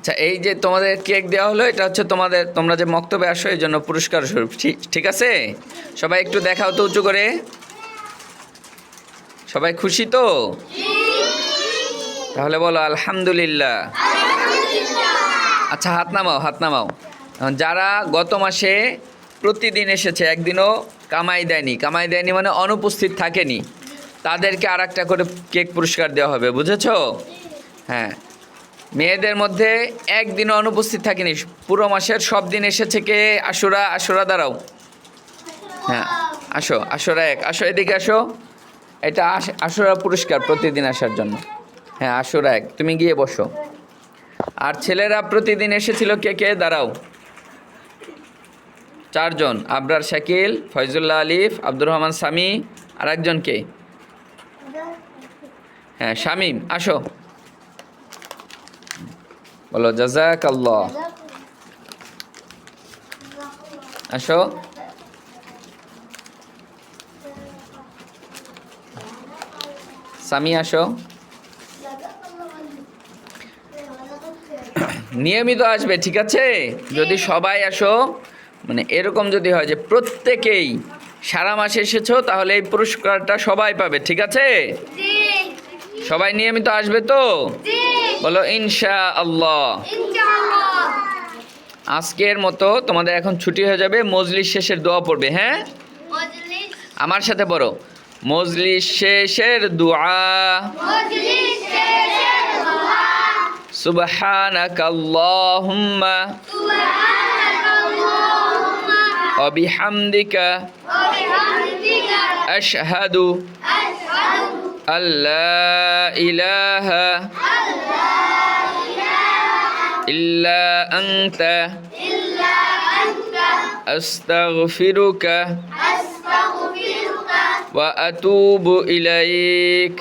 আচ্ছা, এই যে তোমাদের কেক দেওয়া হলো, এটা হচ্ছে তোমরা যে মক্তবে আসো এই জন্য পুরস্কার স্বরূপ। ঠিক আছে, সবাই একটু দেখাও তো উঁচু করে। সবাই খুশি তো? তাহলে বলো আলহামদুলিল্লাহ। আচ্ছা, হাত নামাও, হাত নামাও। যারা গত মাসে প্রতিদিন এসেছে, একদিনও কামাই দেয়নি মানে অনুপস্থিত থাকেনি, তাদেরকে আর একটা করে কেক পুরস্কার দেওয়া হবে, বুঝেছো? হ্যাঁ, মেয়েদের মধ্যে একদিনও অনুপস্থিত থাকেনি, পুরো মাসের সব দিন এসেছে কে? আশুরা দাঁড়াও। হ্যাঁ, আশুরা এক, আসো এদিকে আসো। এটা আশুরা পুরস্কার প্রতিদিন আসার জন্য। হ্যাঁ, আশুরা এক, তুমি গিয়ে বসো। আর ছেলেরা প্রতিদিন এসেছিল কে কে? দাঁড়াও। 4 জন, আবরার শাকিল, ফয়জুল্লাহ আলিফ, আব্দুর রহমান সামি, আর একজন কে? হ্যাঁ, শামীম, আসো। বলো জাযাকাল্লাহ। আসো। সামি আসো। নিয়মিত আসবে, ঠিক আছে? যদি সবাই আসো, মানে এরকম যদি হয় যে প্রত্যেকেই সারা মাসে এসেছো, তাহলে এই পুরস্কারটা সবাই পাবে, ঠিক আছে? সবাই নিয়মিত আসবে তো? বলো ইনশাআল্লাহ। আজকের মতো তোমাদের এখন ছুটি হয়ে যাবে, মজলিস শেষের দোয়া পড়বে। হ্যাঁ, আমার সাথে পড়ো, মজলিস শেষের দোয়া। সুবহানাকাল্লাহুম্মা ওয়া বিহামদিকা আশহাদু আল্লা ইলাহা ইল্লা আনতা আস্তাগফিরুকা ওয়া আতুবু ইলাইক।